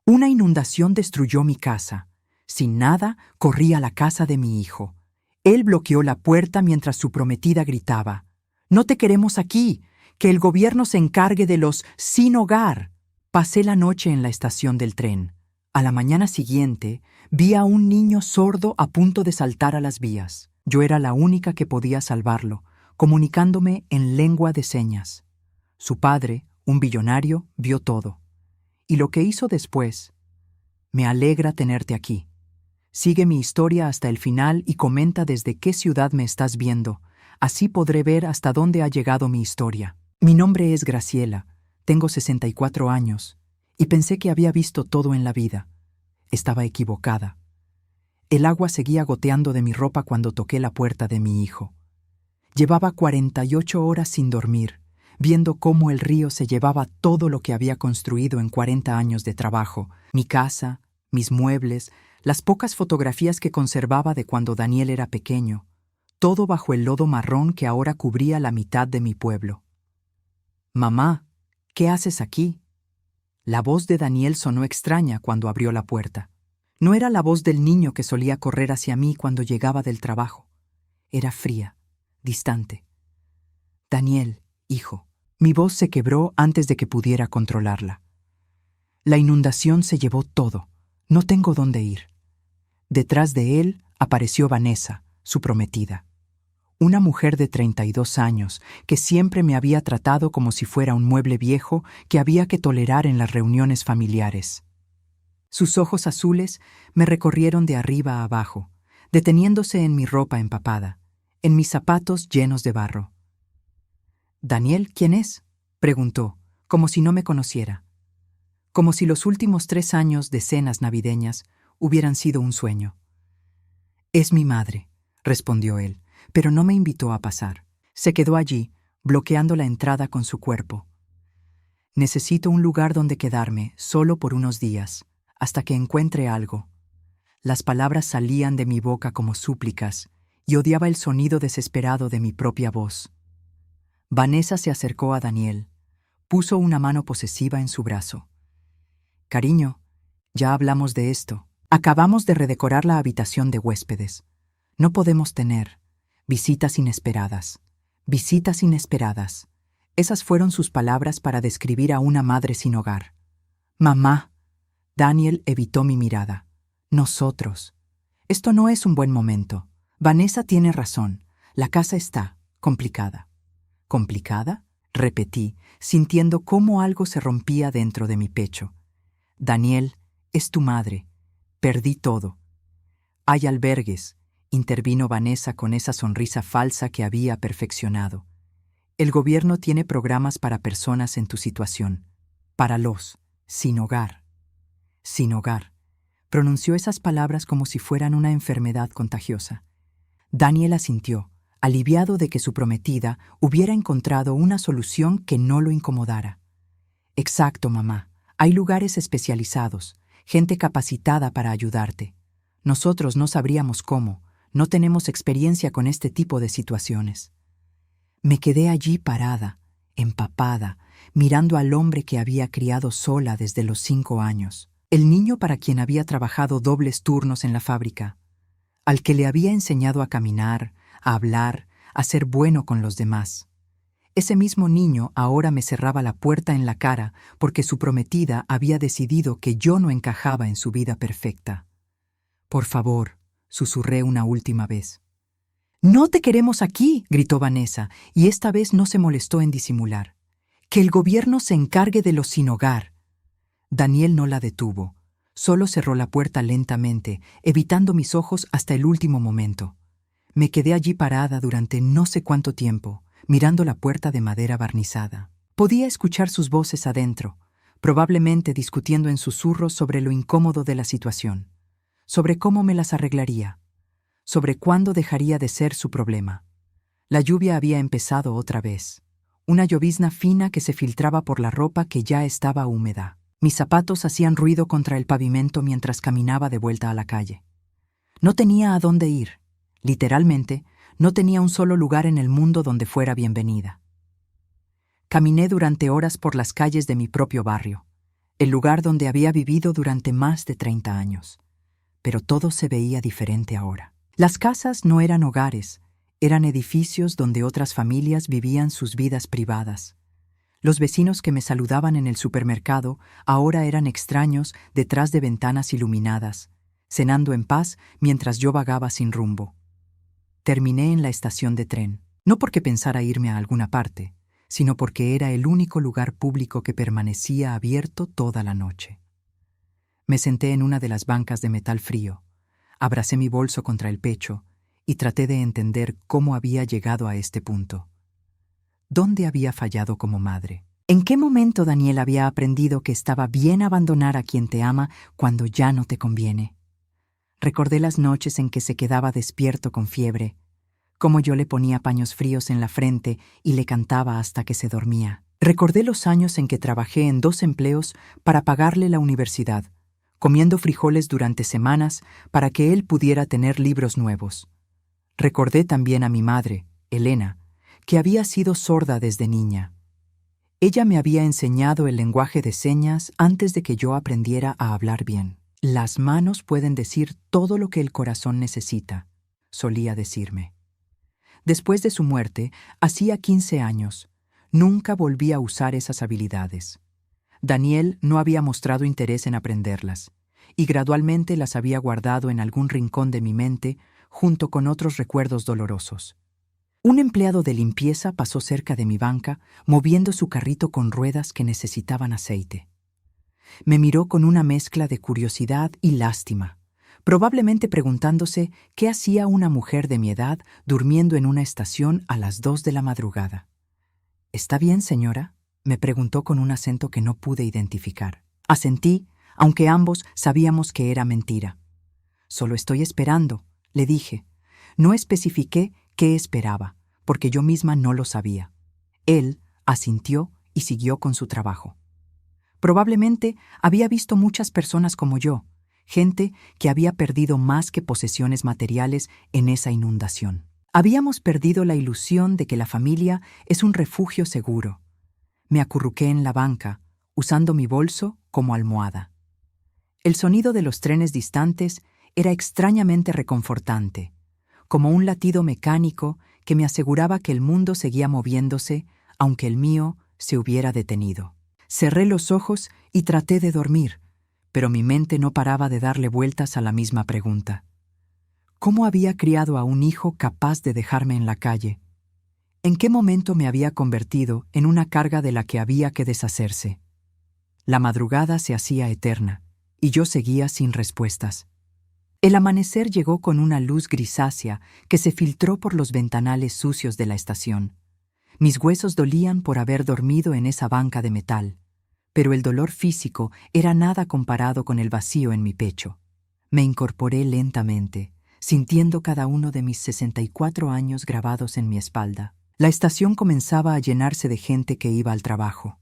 Una inundación destruyó mi casa. Sin nada, corrí a la casa de mi hijo. Él bloqueó la puerta mientras su prometida gritaba: «No te queremos aquí, que el gobierno se encargue de los sin hogar». Pasé la noche en la estación del tren. A la mañana siguiente, vi a un niño sordo a punto de saltar a las vías. Yo era la única que podía salvarlo, comunicándome en lengua de señas. Su padre, un billonario, vio todo. Y lo que hizo después: «Me alegra tenerte aquí. Sigue mi historia hasta el final y comenta desde qué ciudad me estás viendo. Así podré ver hasta dónde ha llegado mi historia». Mi nombre es Graciela, tengo 64 años, y pensé que había visto todo en la vida. Estaba equivocada. El agua seguía goteando de mi ropa cuando toqué la puerta de mi hijo. Llevaba 48 horas sin dormir, viendo cómo el río se llevaba todo lo que había construido en 40 años de trabajo: mi casa, mis muebles, las pocas fotografías que conservaba de cuando Daniel era pequeño, todo bajo el lodo marrón que ahora cubría la mitad de mi pueblo. «Mamá, ¿qué haces aquí?». La voz de Daniel sonó extraña cuando abrió la puerta. No era la voz del niño que solía correr hacia mí cuando llegaba del trabajo. Era fría, distante. «Daniel, hijo». Mi voz se quebró antes de que pudiera controlarla. «La inundación se llevó todo. No tengo dónde ir». Detrás de él apareció Vanessa, su prometida. Una mujer de 32 años que siempre me había tratado como si fuera un mueble viejo que había que tolerar en las reuniones familiares. Sus ojos azules me recorrieron de arriba a abajo, deteniéndose en mi ropa empapada, en mis zapatos llenos de barro. «¿Daniel, quién es?», preguntó, como si no me conociera. Como si los últimos 3 años de cenas navideñas hubieran sido un sueño. «Es mi madre», respondió él, pero no me invitó a pasar. Se quedó allí, bloqueando la entrada con su cuerpo. «Necesito un lugar donde quedarme, solo por unos días, hasta que encuentre algo». Las palabras salían de mi boca como súplicas, y odiaba el sonido desesperado de mi propia voz. Vanessa se acercó a Daniel, puso una mano posesiva en su brazo. «Cariño, ya hablamos de esto. Acabamos de redecorar la habitación de huéspedes. No podemos tener visitas inesperadas. Visitas inesperadas». Esas fueron sus palabras para describir a una madre sin hogar. «Mamá». Daniel evitó mi mirada. «Nosotros. Esto no es un buen momento. Vanessa tiene razón. La casa está complicada». «¿Complicada?», repetí, sintiendo cómo algo se rompía dentro de mi pecho. «Daniel, es tu madre. Perdí todo». «Hay albergues», intervino Vanessa con esa sonrisa falsa que había perfeccionado. «El gobierno tiene programas para personas en tu situación. Para los sin hogar». «Sin hogar». Pronunció esas palabras como si fueran una enfermedad contagiosa. Daniel asintió, aliviado de que su prometida hubiera encontrado una solución que no lo incomodara. «Exacto, mamá. Hay lugares especializados, gente capacitada para ayudarte. Nosotros no sabríamos cómo, no tenemos experiencia con este tipo de situaciones». Me quedé allí parada, empapada, mirando al hombre que había criado sola desde los 5 años, el niño para quien había trabajado dobles turnos en la fábrica, al que le había enseñado a caminar, a hablar, a ser bueno con los demás. Ese mismo niño ahora me cerraba la puerta en la cara porque su prometida había decidido que yo no encajaba en su vida perfecta. «Por favor», susurré una última vez. «No te queremos aquí», gritó Vanessa, y esta vez no se molestó en disimular. «Que el gobierno se encargue de los sin hogar». Daniel no la detuvo. Solo cerró la puerta lentamente, evitando mis ojos hasta el último momento. Me quedé allí parada durante no sé cuánto tiempo, mirando la puerta de madera barnizada. Podía escuchar sus voces adentro, probablemente discutiendo en susurros sobre lo incómodo de la situación, sobre cómo me las arreglaría, sobre cuándo dejaría de ser su problema. La lluvia había empezado otra vez, una llovizna fina que se filtraba por la ropa que ya estaba húmeda. Mis zapatos hacían ruido contra el pavimento mientras caminaba de vuelta a la calle. No tenía a dónde ir. Literalmente, no tenía un solo lugar en el mundo donde fuera bienvenida. Caminé durante horas por las calles de mi propio barrio. el lugar donde había vivido durante más de 30 años. Pero todo se veía diferente ahora. Las casas no eran hogares, eran edificios donde otras familias vivían sus vidas privadas. Los vecinos que me saludaban en el supermercado ahora eran extraños detrás de ventanas iluminadas, cenando en paz mientras yo vagaba sin rumbo. Terminé en la estación de tren, no porque pensara irme a alguna parte, sino porque era el único lugar público que permanecía abierto toda la noche. Me senté en una de las bancas de metal frío, abracé mi bolso contra el pecho y traté de entender cómo había llegado a este punto. ¿Dónde había fallado como madre? ¿En qué momento Daniel había aprendido que estaba bien abandonar a quien te ama cuando ya no te conviene? Recordé las noches en que se quedaba despierto con fiebre, cómo yo le ponía paños fríos en la frente y le cantaba hasta que se dormía. Recordé los años en que trabajé en 2 empleos para pagarle la universidad, comiendo frijoles durante semanas para que él pudiera tener libros nuevos. Recordé también a mi madre, Elena, que había sido sorda desde niña. Ella me había enseñado el lenguaje de señas antes de que yo aprendiera a hablar bien. Las manos pueden decir todo lo que el corazón necesita, solía decirme. Después de su muerte, hacía 15 años, nunca volví a usar esas habilidades. Daniel no había mostrado interés en aprenderlas, y gradualmente las había guardado en algún rincón de mi mente junto con otros recuerdos dolorosos. Un empleado de limpieza pasó cerca de mi banca, moviendo su carrito con ruedas que necesitaban aceite. Me miró con una mezcla de curiosidad y lástima, probablemente preguntándose qué hacía una mujer de mi edad durmiendo en una estación a las 2 de la madrugada. «¿Está bien, señora?», me preguntó con un acento que no pude identificar. Asentí, aunque ambos sabíamos que era mentira. «Solo estoy esperando», le dije. No especifiqué qué esperaba, porque yo misma no lo sabía. Él asintió y siguió con su trabajo. Probablemente había visto muchas personas como yo, gente que había perdido más que posesiones materiales en esa inundación. Habíamos perdido la ilusión de que la familia es un refugio seguro. Me acurruqué en la banca, usando mi bolso como almohada. El sonido de los trenes distantes era extrañamente reconfortante, como un latido mecánico que me aseguraba que el mundo seguía moviéndose, aunque el mío se hubiera detenido. Cerré los ojos y traté de dormir, pero mi mente no paraba de darle vueltas a la misma pregunta. ¿Cómo había criado a un hijo capaz de dejarme en la calle? ¿En qué momento me había convertido en una carga de la que había que deshacerse? La madrugada se hacía eterna, y yo seguía sin respuestas. El amanecer llegó con una luz grisácea que se filtró por los ventanales sucios de la estación. Mis huesos dolían por haber dormido en esa banca de metal, pero el dolor físico era nada comparado con el vacío en mi pecho. Me incorporé lentamente, sintiendo cada uno de mis 64 años grabados en mi espalda. La estación comenzaba a llenarse de gente que iba al trabajo.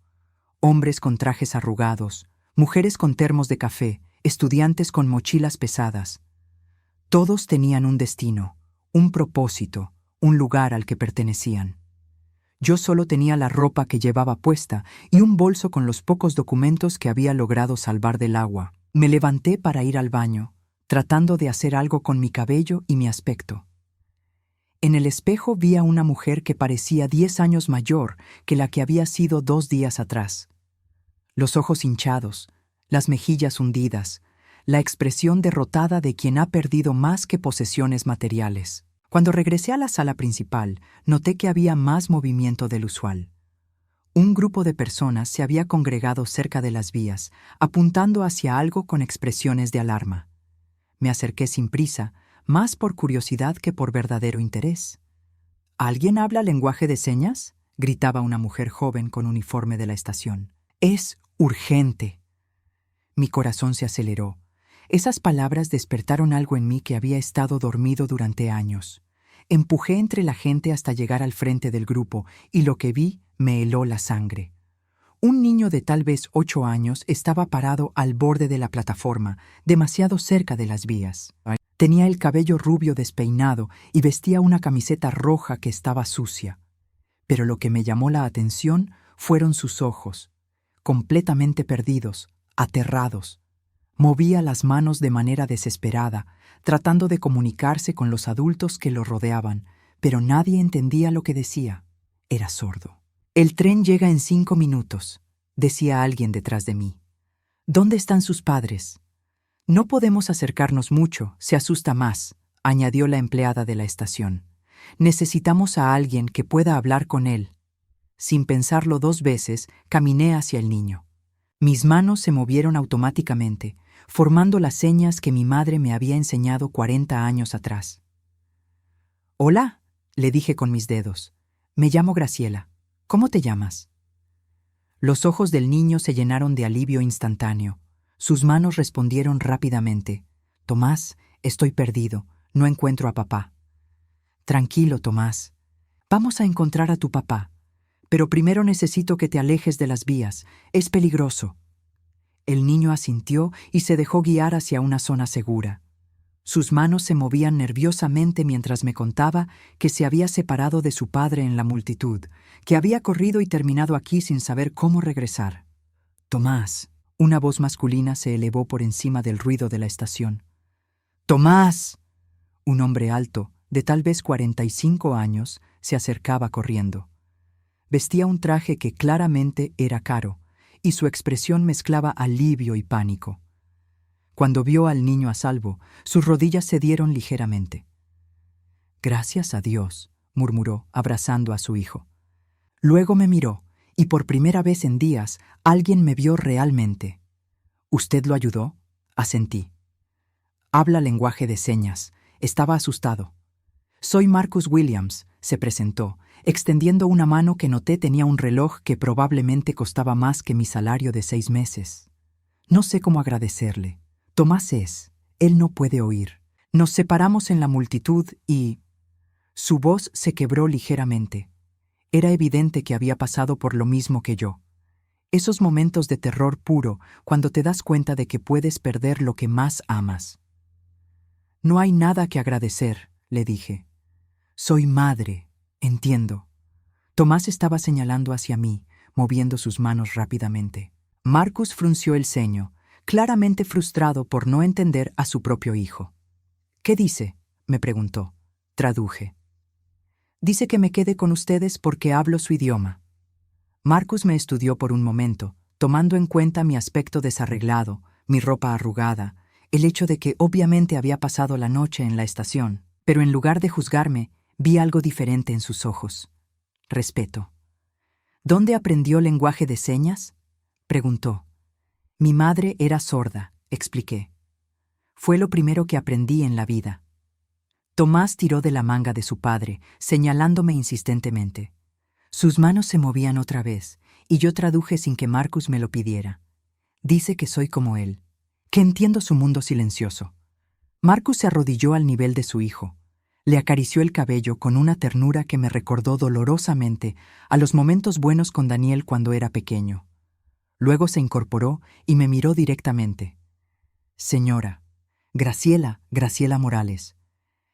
Hombres con trajes arrugados, mujeres con termos de café, estudiantes con mochilas pesadas. Todos tenían un destino, un propósito, un lugar al que pertenecían. Yo solo tenía la ropa que llevaba puesta y un bolso con los pocos documentos que había logrado salvar del agua. Me levanté para ir al baño, tratando de hacer algo con mi cabello y mi aspecto. En el espejo vi a una mujer que parecía 10 años mayor que la que había sido 2 días atrás. Los ojos hinchados, las mejillas hundidas, la expresión derrotada de quien ha perdido más que posesiones materiales. Cuando regresé a la sala principal, noté que había más movimiento del usual. Un grupo de personas se había congregado cerca de las vías, apuntando hacia algo con expresiones de alarma. Me acerqué sin prisa, más por curiosidad que por verdadero interés. ¿Alguien habla lenguaje de señas?, gritaba una mujer joven con uniforme de la estación. «Es urgente». Mi corazón se aceleró. Esas palabras despertaron algo en mí que había estado dormido durante años. Empujé entre la gente hasta llegar al frente del grupo y lo que vi me heló la sangre. Un niño de tal vez 8 años estaba parado al borde de la plataforma, demasiado cerca de las vías. Tenía el cabello rubio despeinado y vestía una camiseta roja que estaba sucia. Pero lo que me llamó la atención fueron sus ojos, completamente perdidos, aterrados. Movía las manos de manera desesperada, tratando de comunicarse con los adultos que lo rodeaban, pero nadie entendía lo que decía. Era sordo. «El tren llega en 5 minutos», decía alguien detrás de mí. «¿Dónde están sus padres?» «No podemos acercarnos mucho, se asusta más», añadió la empleada de la estación. «Necesitamos a alguien que pueda hablar con él». Sin pensarlo 2 veces, caminé hacia el niño. Mis manos se movieron automáticamente, formando las señas que mi madre me había enseñado 40 años atrás. «Hola», le dije con mis dedos. «Me llamo Graciela. ¿Cómo te llamas?» Los ojos del niño se llenaron de alivio instantáneo. Sus manos respondieron rápidamente. «Tomás, estoy perdido. No encuentro a papá». «Tranquilo, Tomás. Vamos a encontrar a tu papá. Pero primero necesito que te alejes de las vías. Es peligroso». El niño asintió y se dejó guiar hacia una zona segura. Sus manos se movían nerviosamente mientras me contaba que se había separado de su padre en la multitud, que había corrido y terminado aquí sin saber cómo regresar. «Tomás», una voz masculina se elevó por encima del ruido de la estación. «Tomás». Un hombre alto, de tal vez 45 años, se acercaba corriendo. Vestía un traje que claramente era caro, y su expresión mezclaba alivio y pánico. Cuando vio al niño a salvo, sus rodillas cedieron ligeramente. «Gracias a Dios», murmuró, abrazando a su hijo. Luego me miró, y por primera vez en días, alguien me vio realmente. «¿Usted lo ayudó?», asentí. «Habla lenguaje de señas». Estaba asustado. «Soy Marcus Williams», se presentó, extendiendo una mano que noté tenía un reloj que probablemente costaba más que mi salario de 6 meses. No sé cómo agradecerle. Tomás es. Él no puede oír. Nos separamos en la multitud y... Su voz se quebró ligeramente. Era evidente que había pasado por lo mismo que yo. Esos momentos de terror puro cuando te das cuenta de que puedes perder lo que más amas. «No hay nada que agradecer», le dije. «Soy madre, entiendo». Tomás estaba señalando hacia mí, moviendo sus manos rápidamente. Marcus frunció el ceño, claramente frustrado por no entender a su propio hijo. «¿Qué dice?», me preguntó. Traduje. «Dice que me quede con ustedes porque hablo su idioma». Marcus me estudió por un momento, tomando en cuenta mi aspecto desarreglado, mi ropa arrugada, el hecho de que obviamente había pasado la noche en la estación, pero en lugar de juzgarme, vi algo diferente en sus ojos. Respeto. «¿Dónde aprendió lenguaje de señas?», preguntó. «Mi madre era sorda», expliqué. «Fue lo primero que aprendí en la vida». Tomás tiró de la manga de su padre, señalándome insistentemente. Sus manos se movían otra vez, y yo traduje sin que Marcus me lo pidiera. «Dice que soy como él, que entiendo su mundo silencioso». Marcus se arrodilló al nivel de su hijo. Le acarició el cabello con una ternura que me recordó dolorosamente a los momentos buenos con Daniel cuando era pequeño. Luego se incorporó y me miró directamente. «Señora, Graciela Morales.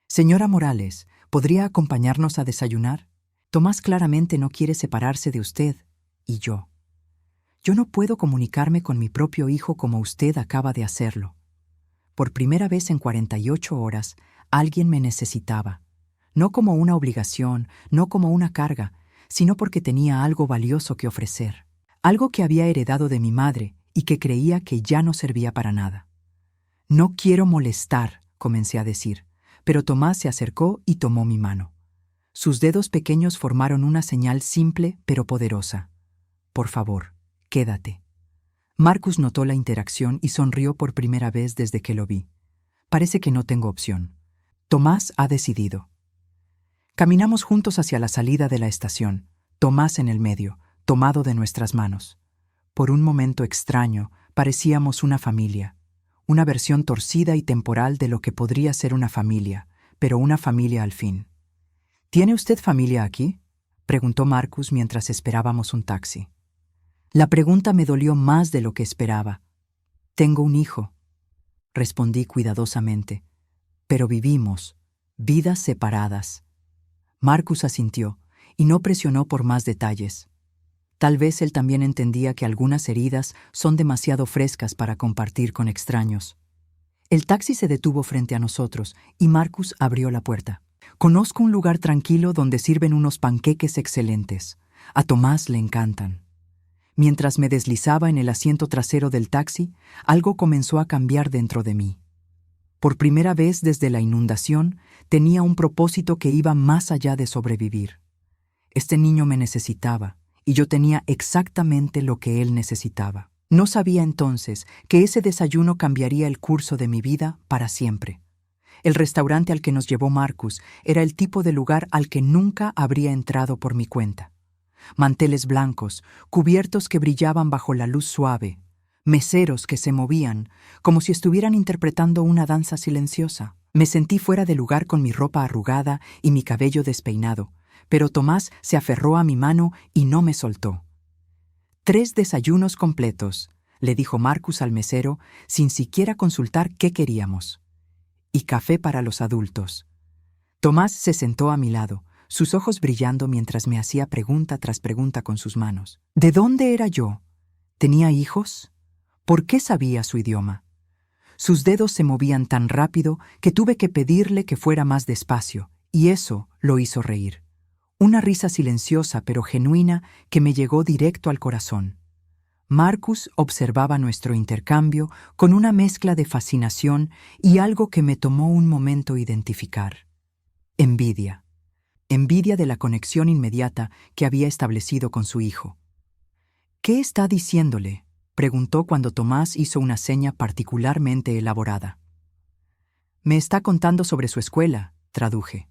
Señora Morales, ¿podría acompañarnos a desayunar? Tomás claramente no quiere separarse de usted, y yo. Yo no puedo comunicarme con mi propio hijo como usted acaba de hacerlo. Por primera vez en 48 horas, alguien me necesitaba. No como una obligación, no como una carga, sino porque tenía algo valioso que ofrecer. Algo que había heredado de mi madre y que creía que ya no servía para nada. «No quiero molestar», comencé a decir, pero Tomás se acercó y tomó mi mano. Sus dedos pequeños formaron una señal simple pero poderosa. «Por favor, quédate». Marcus notó la interacción y sonrió por primera vez desde que lo vi. Parece que no tengo opción. Tomás ha decidido. Caminamos juntos hacia la salida de la estación, Tomás en el medio, tomado de nuestras manos. Por un momento extraño, parecíamos una familia, una versión torcida y temporal de lo que podría ser una familia, pero una familia al fin. «¿Tiene usted familia aquí?», preguntó Marcus mientras esperábamos un taxi. La pregunta me dolió más de lo que esperaba. «Tengo un hijo», respondí cuidadosamente, «pero vivimos vidas separadas». Marcus asintió y no presionó por más detalles. Tal vez él también entendía que algunas heridas son demasiado frescas para compartir con extraños. El taxi se detuvo frente a nosotros y Marcus abrió la puerta. Conozco un lugar tranquilo donde sirven unos panqueques excelentes. A Tomás le encantan. Mientras me deslizaba en el asiento trasero del taxi, algo comenzó a cambiar dentro de mí. Por primera vez desde la inundación, tenía un propósito que iba más allá de sobrevivir. Este niño me necesitaba, y yo tenía exactamente lo que él necesitaba. No sabía entonces que ese desayuno cambiaría el curso de mi vida para siempre. El restaurante al que nos llevó Marcus era el tipo de lugar al que nunca habría entrado por mi cuenta. Manteles blancos, cubiertos que brillaban bajo la luz suave, meseros que se movían, como si estuvieran interpretando una danza silenciosa. Me sentí fuera de lugar con mi ropa arrugada y mi cabello despeinado, pero Tomás se aferró a mi mano y no me soltó. 3 desayunos completos, le dijo Marcus al mesero, sin siquiera consultar qué queríamos. Y café para los adultos. Tomás se sentó a mi lado, sus ojos brillando mientras me hacía pregunta tras pregunta con sus manos. ¿De dónde era yo? ¿Tenía hijos? ¿Por qué sabía su idioma? Sus dedos se movían tan rápido que tuve que pedirle que fuera más despacio, y eso lo hizo reír. Una risa silenciosa pero genuina que me llegó directo al corazón. Marcus observaba nuestro intercambio con una mezcla de fascinación y algo que me tomó un momento identificar. Envidia. Envidia de la conexión inmediata que había establecido con su hijo. ¿Qué está diciéndole?, preguntó cuando Tomás hizo una seña particularmente elaborada. Me está contando sobre su escuela, traduje.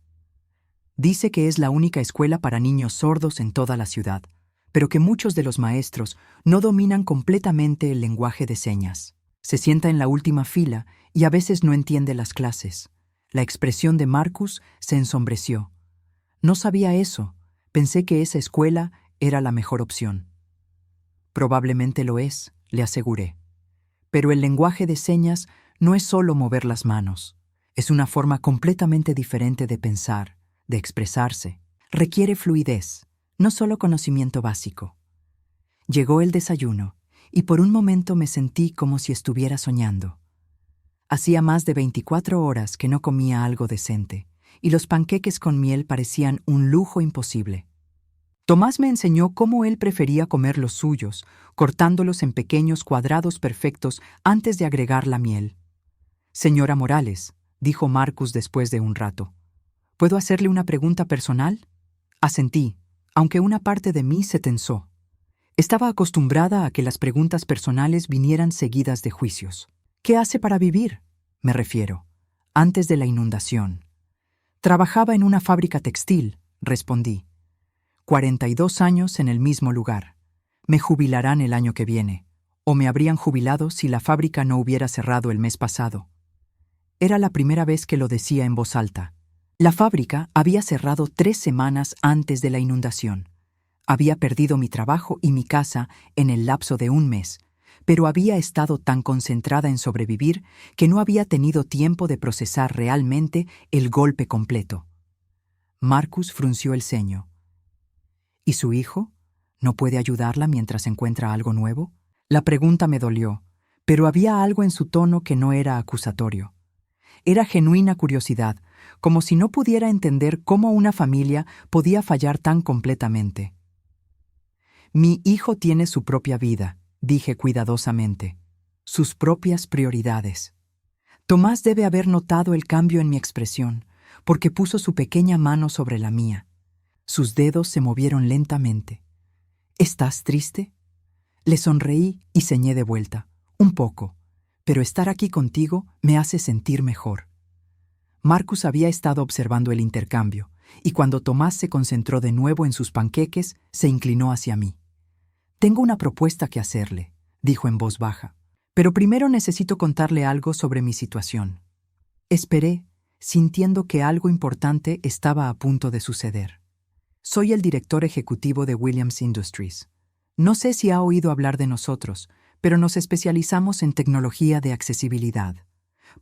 Dice que es la única escuela para niños sordos en toda la ciudad, pero que muchos de los maestros no dominan completamente el lenguaje de señas. Se sienta en la última fila y a veces no entiende las clases. La expresión de Marcus se ensombreció. No sabía eso. Pensé que esa escuela era la mejor opción. Probablemente lo es, le aseguré. Pero el lenguaje de señas no es solo mover las manos. Es una forma completamente diferente de pensar, de expresarse. Requiere fluidez, no solo conocimiento básico. Llegó el desayuno, y por un momento me sentí como si estuviera soñando. Hacía más de 24 horas que no comía algo decente, y los panqueques con miel parecían un lujo imposible. Tomás me enseñó cómo él prefería comer los suyos, cortándolos en pequeños cuadrados perfectos antes de agregar la miel. «Señora Morales», dijo Marcus después de un rato, ¿puedo hacerle una pregunta personal? Asentí, aunque una parte de mí se tensó. Estaba acostumbrada a que las preguntas personales vinieran seguidas de juicios. ¿Qué hace para vivir? Me refiero, antes de la inundación. Trabajaba en una fábrica textil, respondí. 42 años en el mismo lugar. Me jubilarán el año que viene, o me habrían jubilado si la fábrica no hubiera cerrado el mes pasado. Era la primera vez que lo decía en voz alta. La fábrica había cerrado 3 semanas antes de la inundación. Había perdido mi trabajo y mi casa en el lapso de un mes, pero había estado tan concentrada en sobrevivir que no había tenido tiempo de procesar realmente el golpe completo. Marcus frunció el ceño. ¿Y su hijo? ¿No puede ayudarla mientras encuentra algo nuevo? La pregunta me dolió, pero había algo en su tono que no era acusatorio. Era genuina curiosidad, como si no pudiera entender cómo una familia podía fallar tan completamente. Mi hijo tiene su propia vida, dije cuidadosamente, sus propias prioridades. Tomás debe haber notado el cambio en mi expresión, porque puso su pequeña mano sobre la mía. Sus dedos se movieron lentamente. ¿Estás triste? Le sonreí y señé de vuelta. Un poco, pero estar aquí contigo me hace sentir mejor. Marcus había estado observando el intercambio, y cuando Tomás se concentró de nuevo en sus panqueques, se inclinó hacia mí. «Tengo una propuesta que hacerle», dijo en voz baja, «pero primero necesito contarle algo sobre mi situación». Esperé, sintiendo que algo importante estaba a punto de suceder. Soy el director ejecutivo de Williams Industries. No sé si ha oído hablar de nosotros, pero nos especializamos en tecnología de accesibilidad.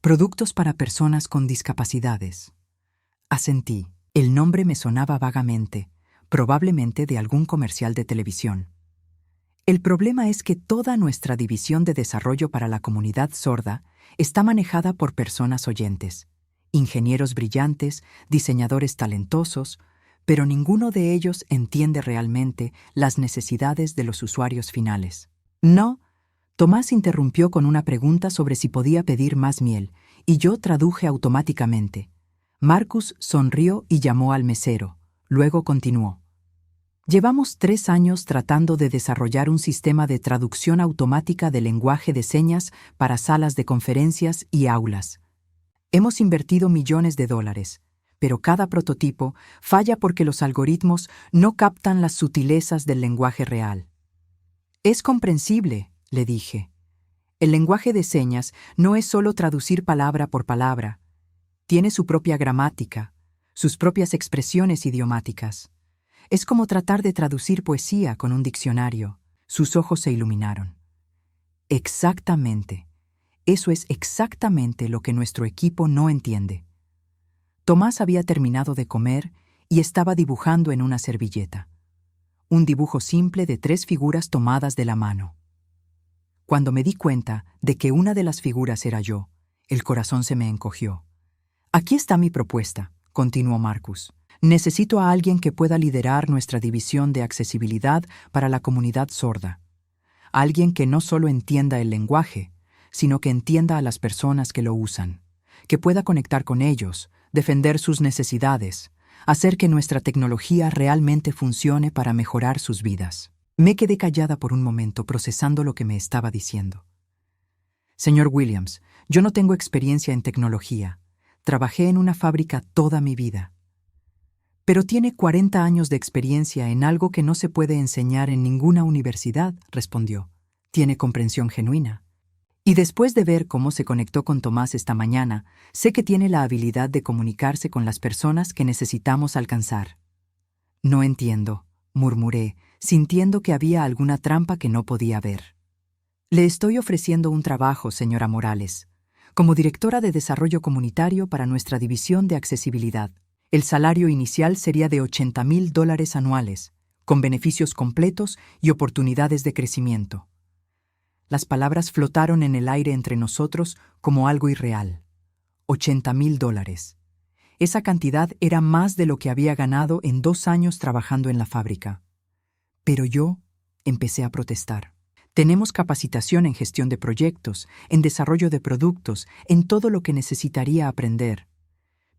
Productos para personas con discapacidades. Asentí. El nombre me sonaba vagamente, probablemente de algún comercial de televisión. El problema es que toda nuestra división de desarrollo para la comunidad sorda está manejada por personas oyentes, ingenieros brillantes, diseñadores talentosos, pero ninguno de ellos entiende realmente las necesidades de los usuarios finales. No, Tomás interrumpió con una pregunta sobre si podía pedir más miel, y yo traduje automáticamente. Marcus sonrió y llamó al mesero. Luego continuó. Llevamos 3 años tratando de desarrollar un sistema de traducción automática de lenguaje de señas para salas de conferencias y aulas. Hemos invertido millones de dólares, pero cada prototipo falla porque los algoritmos no captan las sutilezas del lenguaje real. Es comprensible, le dije. El lenguaje de señas no es solo traducir palabra por palabra. Tiene su propia gramática, sus propias expresiones idiomáticas. Es como tratar de traducir poesía con un diccionario. Sus ojos se iluminaron. Exactamente. Eso es exactamente lo que nuestro equipo no entiende. Tomás había terminado de comer y estaba dibujando en una servilleta. Un dibujo simple de 3 figuras tomadas de la mano. Cuando me di cuenta de que una de las figuras era yo, el corazón se me encogió. Aquí está mi propuesta, continuó Marcus. Necesito a alguien que pueda liderar nuestra división de accesibilidad para la comunidad sorda. Alguien que no solo entienda el lenguaje, sino que entienda a las personas que lo usan, que pueda conectar con ellos, defender sus necesidades, hacer que nuestra tecnología realmente funcione para mejorar sus vidas. Me quedé callada por un momento procesando lo que me estaba diciendo. Señor Williams, yo no tengo experiencia en tecnología. Trabajé en una fábrica toda mi vida. Pero tiene 40 años de experiencia en algo que no se puede enseñar en ninguna universidad, respondió. Tiene comprensión genuina. Y después de ver cómo se conectó con Tomás esta mañana, sé que tiene la habilidad de comunicarse con las personas que necesitamos alcanzar. No entiendo, murmuré, sintiendo que había alguna trampa que no podía ver. Le estoy ofreciendo un trabajo, señora Morales, como directora de desarrollo comunitario para nuestra división de accesibilidad. El salario inicial sería de $80,000 anuales, con beneficios completos y oportunidades de crecimiento. Las palabras flotaron en el aire entre nosotros como algo irreal. $80,000. Esa cantidad era más de lo que había ganado en 2 años trabajando en la fábrica. Pero yo empecé a protestar. Tenemos capacitación en gestión de proyectos, en desarrollo de productos, en todo lo que necesitaría aprender.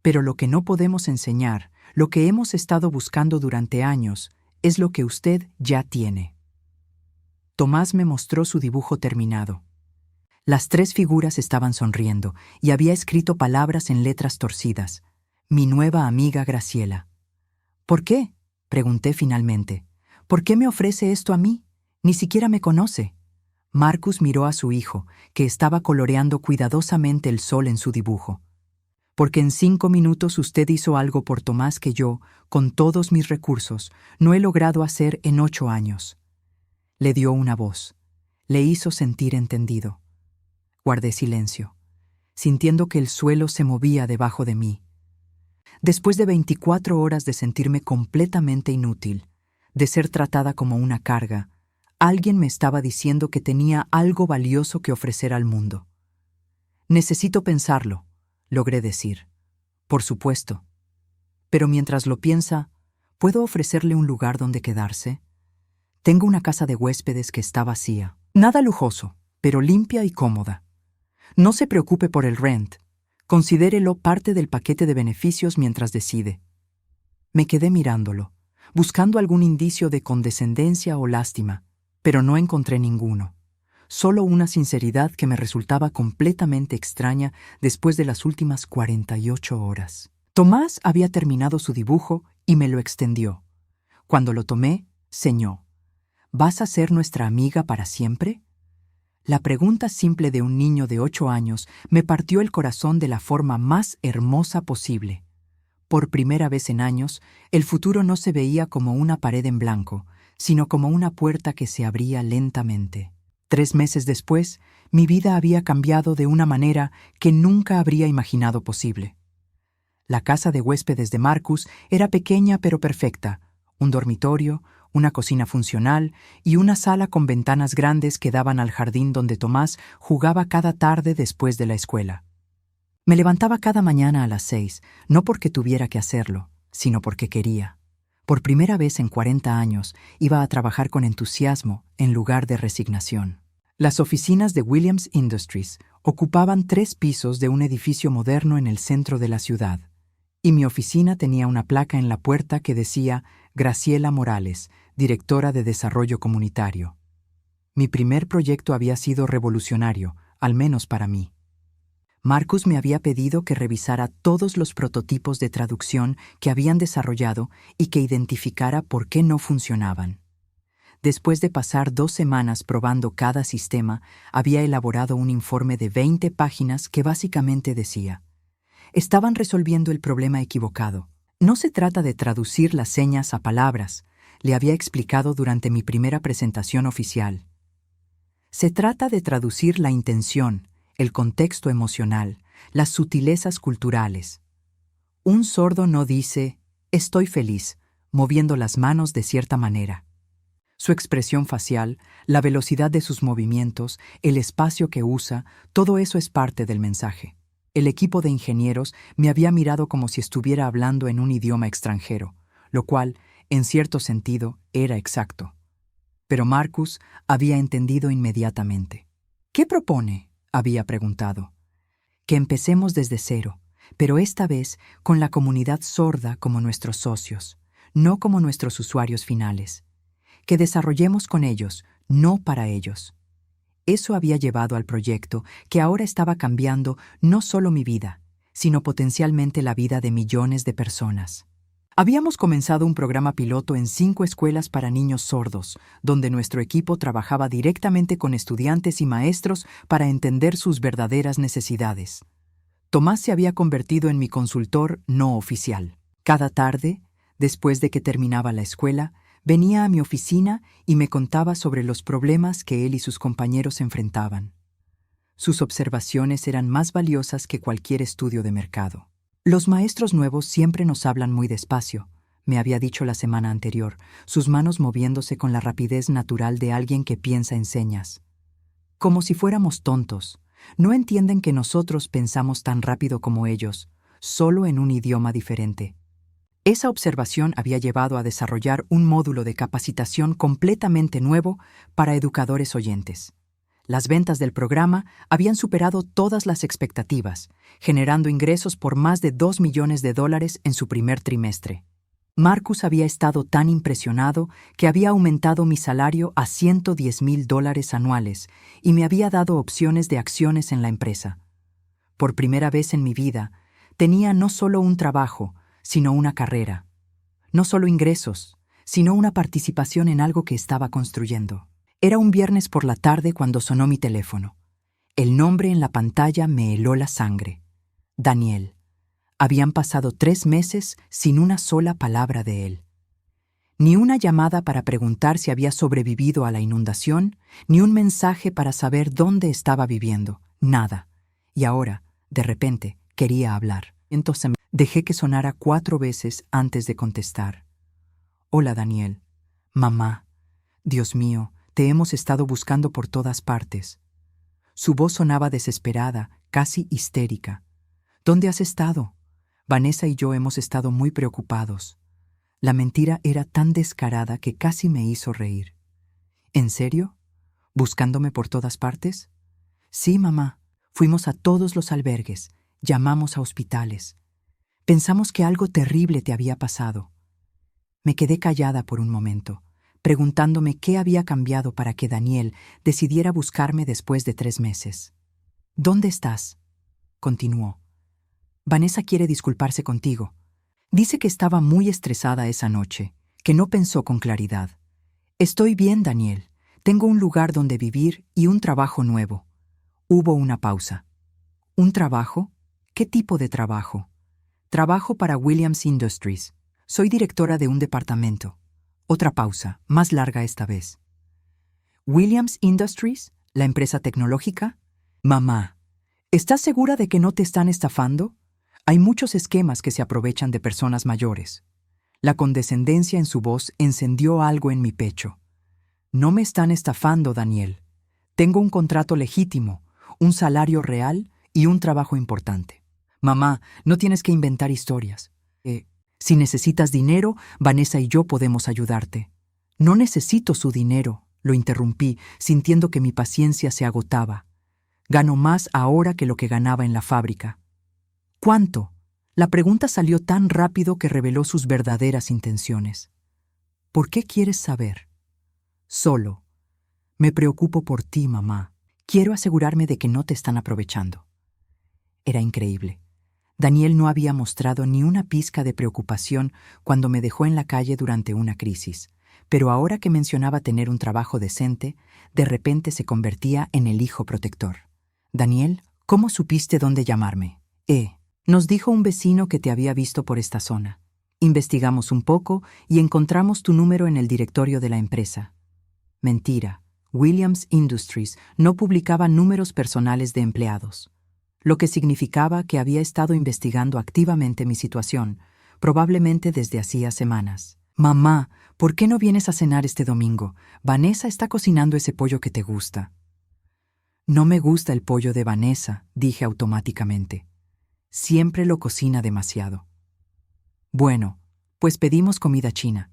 Pero lo que no podemos enseñar, lo que hemos estado buscando durante años, es lo que usted ya tiene. Tomás me mostró su dibujo terminado. Las 3 figuras estaban sonriendo y había escrito palabras en letras torcidas. Mi nueva amiga Graciela. ¿Por qué?, pregunté finalmente. ¿Por qué me ofrece esto a mí? Ni siquiera me conoce. Marcus miró a su hijo, que estaba coloreando cuidadosamente el sol en su dibujo. Porque en 5 minutos usted hizo algo por Tomás que yo, con todos mis recursos, no he logrado hacer en 8 años. Le dio una voz. Le hizo sentir entendido. Guardé silencio, sintiendo que el suelo se movía debajo de mí. Después de 24 horas de sentirme completamente inútil, de ser tratada como una carga, alguien me estaba diciendo que tenía algo valioso que ofrecer al mundo. Necesito pensarlo, logré decir. Por supuesto. Pero mientras lo piensa, ¿puedo ofrecerle un lugar donde quedarse? Tengo una casa de huéspedes que está vacía. Nada lujoso, pero limpia y cómoda. No se preocupe por el rent. Considérelo parte del paquete de beneficios mientras decide. Me quedé mirándolo, buscando algún indicio de condescendencia o lástima, pero no encontré ninguno. Solo una sinceridad que me resultaba completamente extraña después de las últimas 48 horas. Tomás había terminado su dibujo y me lo extendió. Cuando lo tomé, señó. ¿Vas a ser nuestra amiga para siempre? La pregunta simple de un niño de 8 años me partió el corazón de la forma más hermosa posible. Por primera vez en años, el futuro no se veía como una pared en blanco, sino como una puerta que se abría lentamente. 3 meses después, mi vida había cambiado de una manera que nunca habría imaginado posible. La casa de huéspedes de Marcus era pequeña pero perfecta, un dormitorio, una cocina funcional y una sala con ventanas grandes que daban al jardín donde Tomás jugaba cada tarde después de la escuela. Me levantaba cada mañana a las 6, no porque tuviera que hacerlo, sino porque quería. Por primera vez en 40 años iba a trabajar con entusiasmo en lugar de resignación. Las oficinas de Williams Industries ocupaban 3 pisos de un edificio moderno en el centro de la ciudad, y mi oficina tenía una placa en la puerta que decía Graciela Morales, directora de Desarrollo Comunitario. Mi primer proyecto había sido revolucionario, al menos para mí. Marcus me había pedido que revisara todos los prototipos de traducción que habían desarrollado y que identificara por qué no funcionaban. Después de pasar 2 semanas probando cada sistema, había elaborado un informe de 20 páginas que básicamente decía: estaban resolviendo el problema equivocado. No se trata de traducir las señas a palabras, le había explicado durante mi primera presentación oficial. Se trata de traducir la intención, el contexto emocional, las sutilezas culturales. Un sordo no dice «estoy feliz», moviendo las manos de cierta manera. Su expresión facial, la velocidad de sus movimientos, el espacio que usa, todo eso es parte del mensaje. El equipo de ingenieros me había mirado como si estuviera hablando en un idioma extranjero, lo cual, en cierto sentido, era exacto. Pero Marcus había entendido inmediatamente. «¿Qué propone?», había preguntado. «Que empecemos desde cero, pero esta vez con la comunidad sorda como nuestros socios, no como nuestros usuarios finales. Que desarrollemos con ellos, no para ellos». Eso había llevado al proyecto que ahora estaba cambiando no solo mi vida, sino potencialmente la vida de millones de personas. Habíamos comenzado un programa piloto en 5 escuelas para niños sordos, donde nuestro equipo trabajaba directamente con estudiantes y maestros para entender sus verdaderas necesidades. Tomás se había convertido en mi consultor no oficial. Cada tarde, después de que terminaba la escuela, venía a mi oficina y me contaba sobre los problemas que él y sus compañeros enfrentaban. Sus observaciones eran más valiosas que cualquier estudio de mercado. «Los maestros nuevos siempre nos hablan muy despacio», me había dicho la semana anterior, sus manos moviéndose con la rapidez natural de alguien que piensa en señas. «Como si fuéramos tontos. No entienden que nosotros pensamos tan rápido como ellos, solo en un idioma diferente». Esa observación había llevado a desarrollar un módulo de capacitación completamente nuevo para educadores oyentes. Las ventas del programa habían superado todas las expectativas, generando ingresos por más de $2 millones en su primer trimestre. Marcus había estado tan impresionado que había aumentado mi salario a $110,000 anuales y me había dado opciones de acciones en la empresa. Por primera vez en mi vida, tenía no solo un trabajo, sino una carrera. No solo ingresos, sino una participación en algo que estaba construyendo. Era un viernes por la tarde cuando sonó mi teléfono. El nombre en la pantalla me heló la sangre. Daniel. Habían pasado 3 meses sin una sola palabra de él. Ni una llamada para preguntar si había sobrevivido a la inundación, ni un mensaje para saber dónde estaba viviendo. Nada. Y ahora, de repente, quería hablar. Entonces dejé que sonara 4 veces antes de contestar. «Hola, Daniel. Mamá. Dios mío, te hemos estado buscando por todas partes». Su voz sonaba desesperada, casi histérica. «¿Dónde has estado? Vanessa y yo hemos estado muy preocupados». La mentira era tan descarada que casi me hizo reír. «¿En serio? ¿Buscándome por todas partes?» «Sí, mamá. Fuimos a todos los albergues. Llamamos a hospitales. Pensamos que algo terrible te había pasado». Me quedé callada por un momento, preguntándome qué había cambiado para que Daniel decidiera buscarme después de 3 meses. «¿Dónde estás?», continuó. «Vanessa quiere disculparse contigo. Dice que estaba muy estresada esa noche, que no pensó con claridad. Estoy bien, Daniel. Tengo un lugar donde vivir y un trabajo nuevo». Hubo una pausa. «¿Un trabajo? ¿Qué tipo de trabajo?» «Trabajo para Williams Industries. Soy directora de un departamento». Otra pausa, más larga esta vez. «¿Williams Industries? ¿La empresa tecnológica?» «Mamá, ¿estás segura de que no te están estafando? Hay muchos esquemas que se aprovechan de personas mayores». La condescendencia en su voz encendió algo en mi pecho. No me están estafando, Daniel. Tengo un contrato legítimo, un salario real y un trabajo importante. Mamá, no tienes que inventar historias. Si necesitas dinero, Vanessa y yo podemos ayudarte. No necesito su dinero, lo interrumpí, sintiendo que mi paciencia se agotaba. Gano más ahora que lo que ganaba en la fábrica. ¿Cuánto? La pregunta salió tan rápido que reveló sus verdaderas intenciones. ¿Por qué quieres saber? Solo. Me preocupo por ti, mamá. Quiero asegurarme de que no te están aprovechando. Era increíble. Daniel no había mostrado ni una pizca de preocupación cuando me dejó en la calle durante una crisis, pero ahora que mencionaba tener un trabajo decente, de repente se convertía en el hijo protector. Daniel, ¿cómo supiste dónde llamarme? Nos dijo un vecino que te había visto por esta zona. Investigamos un poco y encontramos tu número en el directorio de la empresa. Mentira. Williams Industries no publicaba números personales de empleados, lo que significaba que había estado investigando activamente mi situación, probablemente desde hacía semanas. Mamá, ¿por qué no vienes a cenar este domingo? Vanessa está cocinando ese pollo que te gusta. No me gusta el pollo de Vanessa, dije automáticamente. Siempre lo cocina demasiado. Bueno, pues pedimos comida china.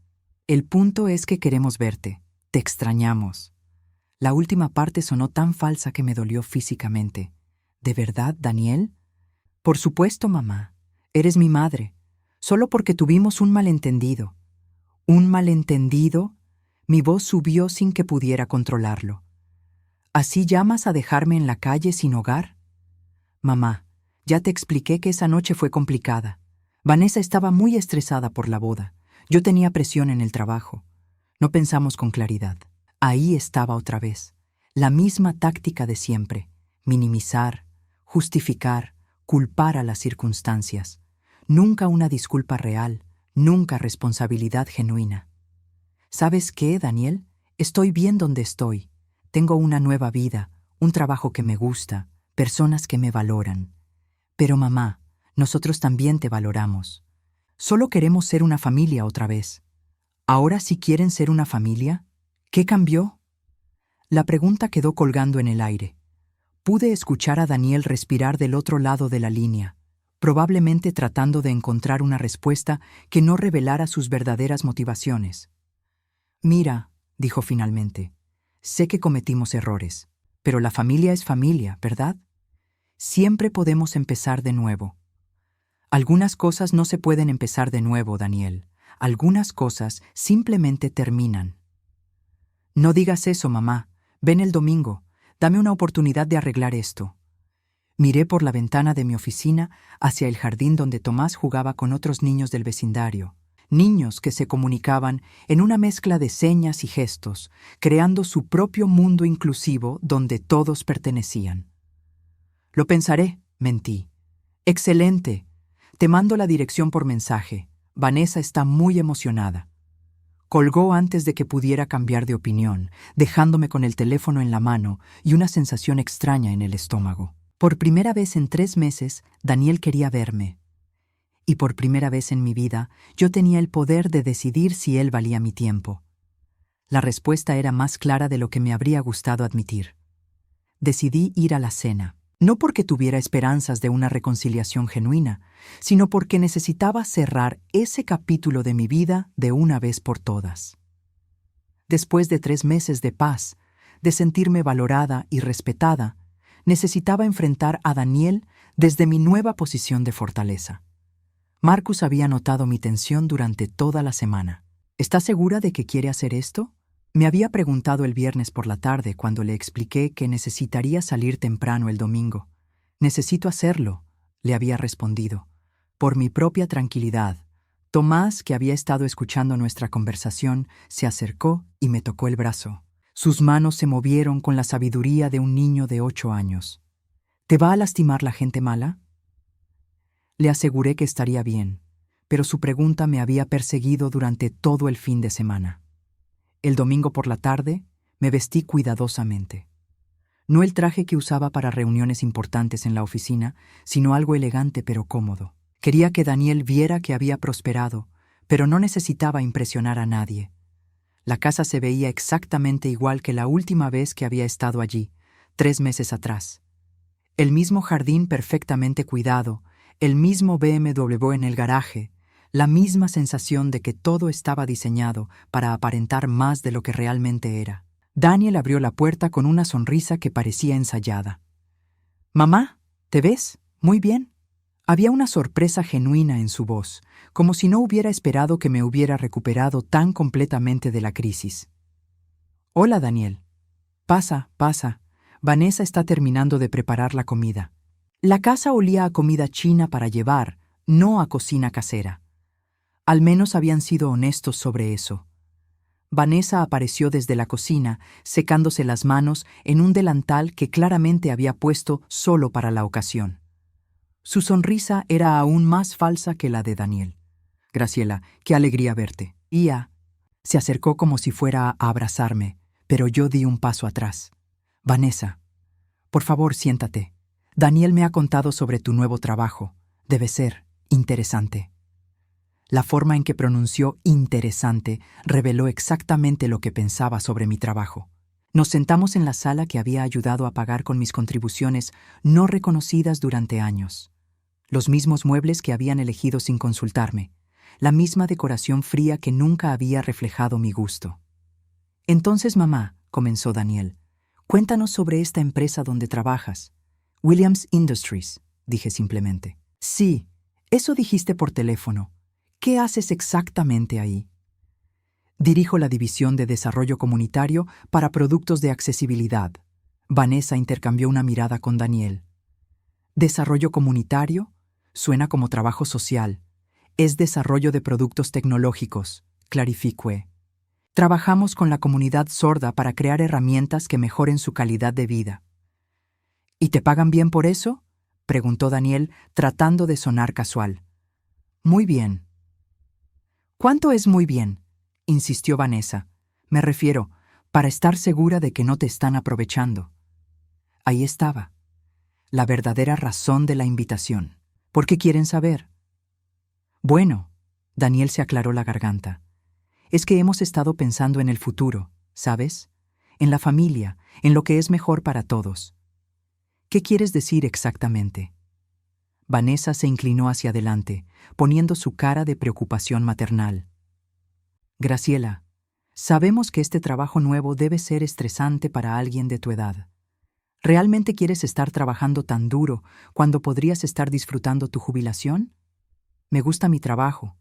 El punto es que queremos verte. Te extrañamos. La última parte sonó tan falsa que me dolió físicamente. ¿De verdad, Daniel? Por supuesto, mamá. Eres mi madre. Solo porque tuvimos un malentendido. ¿Un malentendido? Mi voz subió sin que pudiera controlarlo. ¿Así llamas a dejarme en la calle sin hogar? Mamá, ya te expliqué que esa noche fue complicada. Vanessa estaba muy estresada por la boda. Yo tenía presión en el trabajo. No pensamos con claridad. Ahí estaba otra vez. La misma táctica de siempre. Minimizar, justificar, culpar a las circunstancias. Nunca una disculpa real, nunca responsabilidad genuina. ¿Sabes qué, Daniel? Estoy bien donde estoy. Tengo una nueva vida, un trabajo que me gusta, personas que me valoran. Pero mamá, nosotros también te valoramos. Solo queremos ser una familia otra vez. ¿Ahora sí quieren ser una familia? ¿Qué cambió? La pregunta quedó colgando en el aire. Pude escuchar a Daniel respirar del otro lado de la línea, probablemente tratando de encontrar una respuesta que no revelara sus verdaderas motivaciones. Mira, dijo finalmente, sé que cometimos errores, pero la familia es familia, ¿verdad? Siempre podemos empezar de nuevo. Algunas cosas no se pueden empezar de nuevo, Daniel. Algunas cosas simplemente terminan. No digas eso, mamá. Ven el domingo. Dame una oportunidad de arreglar esto. Miré por la ventana de mi oficina hacia el jardín donde Tomás jugaba con otros niños del vecindario. Niños que se comunicaban en una mezcla de señas y gestos, creando su propio mundo inclusivo donde todos pertenecían. Lo pensaré, mentí. Excelente. Te mando la dirección por mensaje. Vanessa está muy emocionada. Colgó antes de que pudiera cambiar de opinión, dejándome con el teléfono en la mano y una sensación extraña en el estómago. Por primera vez en 3 meses, Daniel quería verme. Y por primera vez en mi vida, yo tenía el poder de decidir si él valía mi tiempo. La respuesta era más clara de lo que me habría gustado admitir. Decidí ir a la cena. No porque tuviera esperanzas de una reconciliación genuina, sino porque necesitaba cerrar ese capítulo de mi vida de una vez por todas. Después de 3 meses de paz, de sentirme valorada y respetada, necesitaba enfrentar a Daniel desde mi nueva posición de fortaleza. Marcus había notado mi tensión durante toda la semana. ¿Estás segura de que quiere hacer esto? Me había preguntado el viernes por la tarde cuando le expliqué que necesitaría salir temprano el domingo. Necesito hacerlo, le había respondido, por mi propia tranquilidad. Tomás, que había estado escuchando nuestra conversación, se acercó y me tocó el brazo. Sus manos se movieron con la sabiduría de un niño de 8 años. ¿Te va a lastimar la gente mala? Le aseguré que estaría bien, pero su pregunta me había perseguido durante todo el fin de semana. El domingo por la tarde, me vestí cuidadosamente. No el traje que usaba para reuniones importantes en la oficina, sino algo elegante pero cómodo. Quería que Daniel viera que había prosperado, pero no necesitaba impresionar a nadie. La casa se veía exactamente igual que la última vez que había estado allí, 3 meses atrás. El mismo jardín perfectamente cuidado, el mismo BMW en el garaje, la misma sensación de que todo estaba diseñado para aparentar más de lo que realmente era. Daniel abrió la puerta con una sonrisa que parecía ensayada. «Mamá, ¿te ves? Muy bien». Había una sorpresa genuina en su voz, como si no hubiera esperado que me hubiera recuperado tan completamente de la crisis. «Hola, Daniel. Pasa, pasa. Vanessa está terminando de preparar la comida». La casa olía a comida china para llevar, no a cocina casera. Al menos habían sido honestos sobre eso. Vanessa apareció desde la cocina, secándose las manos en un delantal que claramente había puesto solo para la ocasión. Su sonrisa era aún más falsa que la de Daniel. «Graciela, qué alegría verte». Ia se acercó como si fuera a abrazarme, pero yo di un paso atrás. «Vanessa, por favor, siéntate. Daniel me ha contado sobre tu nuevo trabajo. Debe ser interesante». La forma en que pronunció interesante reveló exactamente lo que pensaba sobre mi trabajo. Nos sentamos en la sala que había ayudado a pagar con mis contribuciones no reconocidas durante años. Los mismos muebles que habían elegido sin consultarme, la misma decoración fría que nunca había reflejado mi gusto. «Entonces, mamá», comenzó Daniel, «cuéntanos sobre esta empresa donde trabajas». «Williams Industries», dije simplemente. «Sí, eso dijiste por teléfono. ¿Qué haces exactamente ahí?» «Dirijo la división de desarrollo comunitario para productos de accesibilidad». Vanessa intercambió una mirada con Daniel. «¿Desarrollo comunitario? Suena como trabajo social. Es desarrollo de productos tecnológicos», clarificé. «Trabajamos con la comunidad sorda para crear herramientas que mejoren su calidad de vida». «¿Y te pagan bien por eso?», preguntó Daniel, tratando de sonar casual. «Muy bien». «¿Cuánto es muy bien?», insistió Vanessa. «Me refiero, para estar segura de que no te están aprovechando». Ahí estaba, la verdadera razón de la invitación. «¿Por qué quieren saber?». «Bueno», Daniel se aclaró la garganta, «es que hemos estado pensando en el futuro, ¿sabes? En la familia, en lo que es mejor para todos». «¿Qué quieres decir exactamente?». Vanessa se inclinó hacia adelante, poniendo su cara de preocupación maternal. «Graciela, sabemos que este trabajo nuevo debe ser estresante para alguien de tu edad. ¿Realmente quieres estar trabajando tan duro cuando podrías estar disfrutando tu jubilación? Me gusta mi trabajo.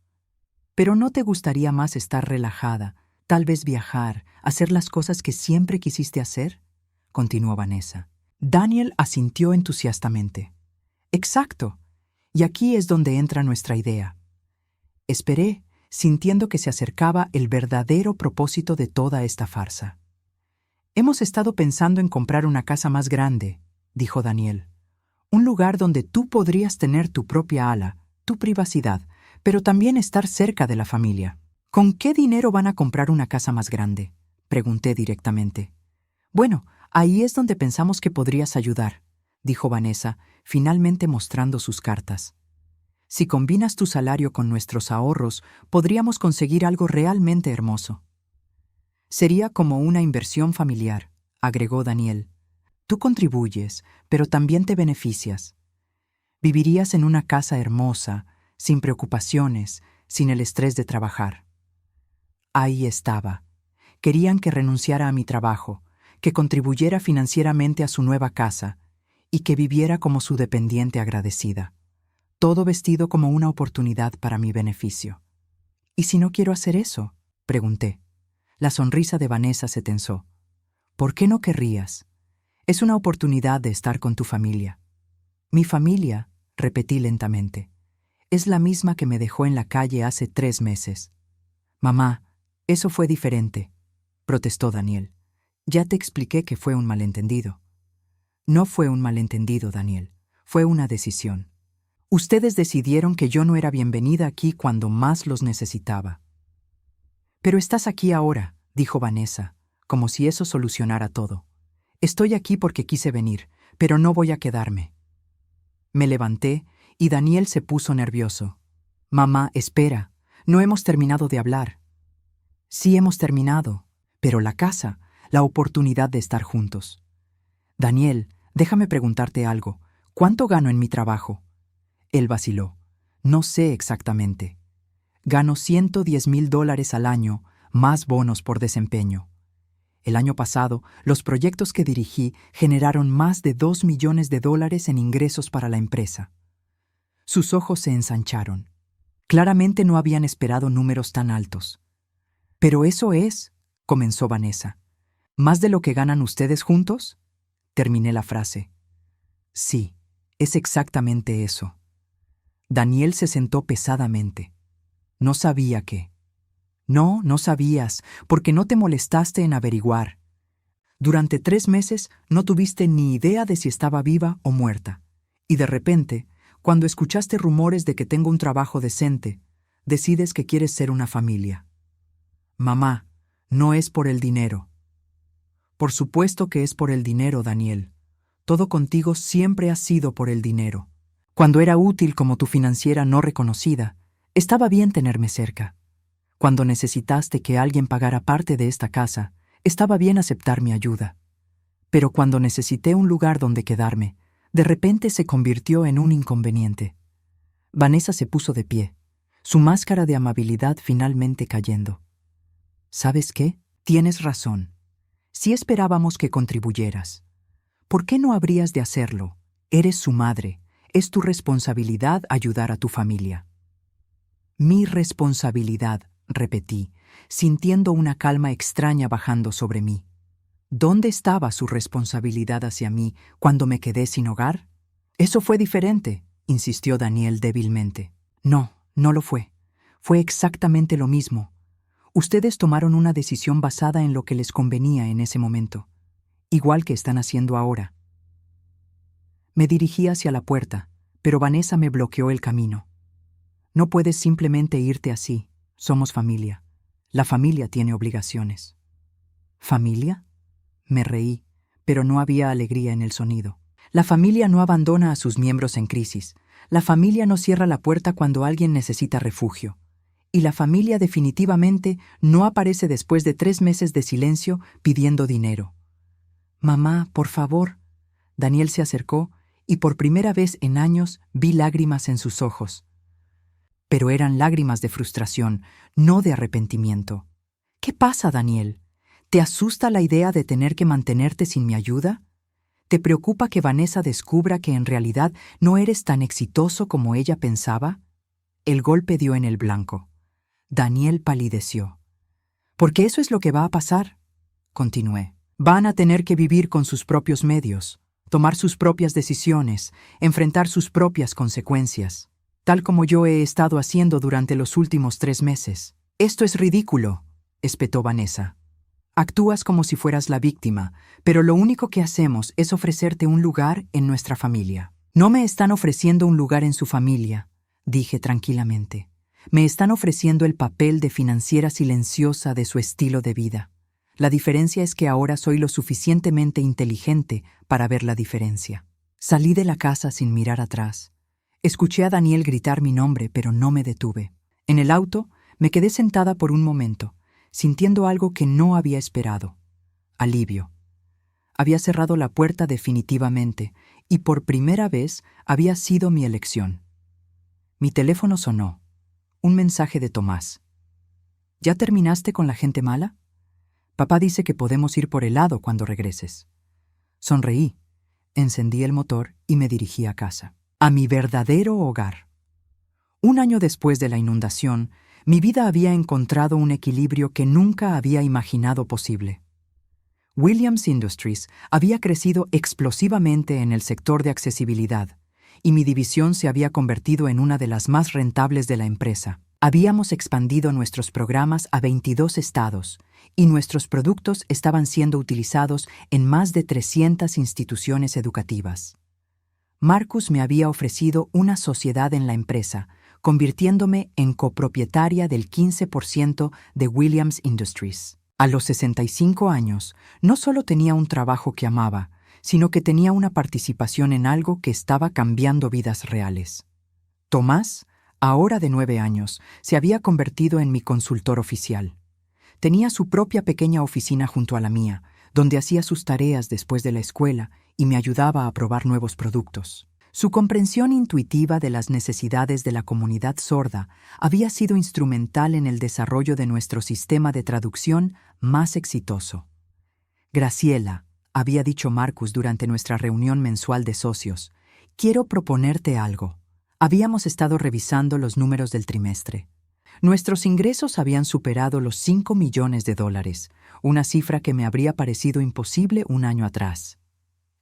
Pero ¿no te gustaría más estar relajada, tal vez viajar, hacer las cosas que siempre quisiste hacer?», continuó Vanessa. Daniel asintió entusiastamente. «Exacto. Y aquí es donde entra nuestra idea». Esperé, sintiendo que se acercaba el verdadero propósito de toda esta farsa. «Hemos estado pensando en comprar una casa más grande», dijo Daniel. «Un lugar donde tú podrías tener tu propia ala, tu privacidad, pero también estar cerca de la familia». «¿Con qué dinero van a comprar una casa más grande?», pregunté directamente. «Bueno, ahí es donde pensamos que podrías ayudar», dijo Vanessa, finalmente mostrando sus cartas. «Si combinas tu salario con nuestros ahorros, podríamos conseguir algo realmente hermoso». «Sería como una inversión familiar», agregó Daniel. «Tú contribuyes, pero también te beneficias. Vivirías en una casa hermosa, sin preocupaciones, sin el estrés de trabajar». Ahí estaba. Querían que renunciara a mi trabajo, que contribuyera financieramente a su nueva casa y que viviera como su dependiente agradecida. Todo vestido como una oportunidad para mi beneficio. «¿Y si no quiero hacer eso?», pregunté. La sonrisa de Vanessa se tensó. «¿Por qué no querrías? Es una oportunidad de estar con tu familia». «Mi familia», repetí lentamente, «es la misma que me dejó en la calle hace 3 meses». «Mamá, eso fue diferente», protestó Daniel. «Ya te expliqué que fue un malentendido». «No fue un malentendido, Daniel. Fue una decisión. Ustedes decidieron que yo no era bienvenida aquí cuando más los necesitaba». «Pero estás aquí ahora», dijo Vanessa, como si eso solucionara todo. «Estoy aquí porque quise venir, pero no voy a quedarme». Me levanté y Daniel se puso nervioso. «Mamá, espera. no hemos terminado de hablar. Sí hemos terminado, pero la casa, la oportunidad de estar juntos. Daniel, déjame preguntarte algo. ¿Cuánto gano en mi trabajo? Él vaciló. No sé exactamente. Gano $110,000 al año, más bonos por desempeño. El año pasado, los proyectos que dirigí generaron más de $2 millones en ingresos para la empresa. Sus ojos se ensancharon. Claramente no habían esperado números tan altos. «Pero eso es», comenzó Vanessa. «¿Más de lo que ganan ustedes juntos?». Terminé la frase. «Sí, es exactamente eso». Daniel se sentó pesadamente. No sabía qué. No, no sabías, porque no te molestaste en averiguar. Durante 3 meses no tuviste ni idea de si estaba viva o muerta. Y de repente, cuando escuchaste rumores de que tengo un trabajo decente, decides que quieres ser una familia. Mamá, no es por el dinero. Por supuesto que es por el dinero, Daniel. Todo contigo siempre ha sido por el dinero. Cuando era útil como tu financiera no reconocida, estaba bien tenerme cerca. Cuando necesitaste que alguien pagara parte de esta casa, estaba bien aceptar mi ayuda. Pero cuando necesité un lugar donde quedarme, de repente se convirtió en un inconveniente. Vanessa se puso de pie, su máscara de amabilidad finalmente cayendo. ¿Sabes qué? Tienes razón. Sí esperábamos que contribuyeras. ¿Por qué no habrías de hacerlo? Eres su madre. Es tu responsabilidad ayudar a tu familia. Mi responsabilidad, repetí, sintiendo una calma extraña bajando sobre mí. ¿Dónde estaba su responsabilidad hacia mí cuando me quedé sin hogar? Eso fue diferente, insistió Daniel débilmente. No, no lo fue. Fue exactamente lo mismo. Ustedes tomaron una decisión basada en lo que les convenía en ese momento, igual que están haciendo ahora. Me dirigí hacia la puerta, pero Vanessa me bloqueó el camino. No puedes simplemente irte así. Somos familia. La familia tiene obligaciones. ¿Familia? Me reí, pero no había alegría en el sonido. La familia no abandona a sus miembros en crisis. La familia no cierra la puerta cuando alguien necesita refugio. Y la familia definitivamente no aparece después de 3 meses de silencio pidiendo dinero. Mamá, por favor. Daniel se acercó y por primera vez en años vi lágrimas en sus ojos. Pero eran lágrimas de frustración, no de arrepentimiento. ¿Qué pasa, Daniel? ¿Te asusta la idea de tener que mantenerte sin mi ayuda? ¿Te preocupa que Vanessa descubra que en realidad no eres tan exitoso como ella pensaba? El golpe dio en el blanco. Daniel palideció. Porque eso es lo que va a pasar, continué. Van a tener que vivir con sus propios medios, tomar sus propias decisiones, enfrentar sus propias consecuencias, tal como yo he estado haciendo durante los últimos 3 meses. Esto es ridículo, espetó Vanessa. Actúas como si fueras la víctima, pero lo único que hacemos es ofrecerte un lugar en nuestra familia. No me están ofreciendo un lugar en su familia, dije tranquilamente. Me están ofreciendo el papel de financiera silenciosa de su estilo de vida. La diferencia es que ahora soy lo suficientemente inteligente para ver la diferencia. Salí de la casa sin mirar atrás. Escuché a Daniel gritar mi nombre, pero no me detuve. En el auto, me quedé sentada por un momento, sintiendo algo que no había esperado. Alivio. Había cerrado la puerta definitivamente, y por primera vez había sido mi elección. Mi teléfono sonó. Un mensaje de Tomás. ¿Ya terminaste con la gente mala? Papá dice que podemos ir por helado cuando regreses. Sonreí, encendí el motor y me dirigí a casa. A mi verdadero hogar. 1 año después de la inundación, mi vida había encontrado un equilibrio que nunca había imaginado posible. Williams Industries había crecido explosivamente en el sector de accesibilidad, y mi división se había convertido en una de las más rentables de la empresa. Habíamos expandido nuestros programas a 22 estados, y nuestros productos estaban siendo utilizados en más de 300 instituciones educativas. Marcus me había ofrecido una sociedad en la empresa, convirtiéndome en copropietaria del 15% de Williams Industries. A los 65 años, no solo tenía un trabajo que amaba, sino que tenía una participación en algo que estaba cambiando vidas reales. Tomás Ahora de 9 años, se había convertido en mi consultor oficial. Tenía su propia pequeña oficina junto a la mía, donde hacía sus tareas después de la escuela y me ayudaba a probar nuevos productos. Su comprensión intuitiva de las necesidades de la comunidad sorda había sido instrumental en el desarrollo de nuestro sistema de traducción más exitoso. Graciela, había dicho Marcus durante nuestra reunión mensual de socios, quiero proponerte algo. Habíamos estado revisando los números del trimestre. Nuestros ingresos habían superado los $5 millones, una cifra que me habría parecido imposible un año atrás.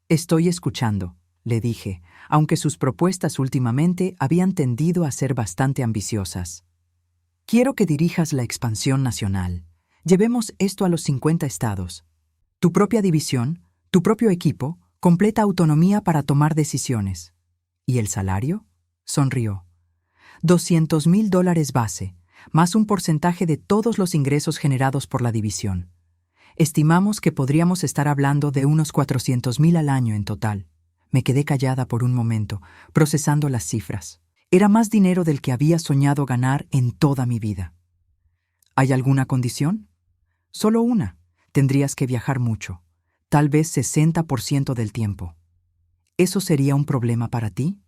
Estoy escuchando, le dije, aunque sus propuestas últimamente habían tendido a ser bastante ambiciosas. Quiero que dirijas la expansión nacional. Llevemos esto a los 50 estados. Tu propia división, tu propio equipo, completa autonomía para tomar decisiones. ¿Y el salario? Sonrió. $200,000 base, más un porcentaje de todos los ingresos generados por la división. Estimamos que podríamos estar hablando de unos $400,000 al año en total. Me quedé callada por un momento, procesando las cifras. Era más dinero del que había soñado ganar en toda mi vida. ¿Hay alguna condición? Solo una. Tendrías que viajar mucho, tal vez 60% del tiempo. ¿Eso sería un problema para ti?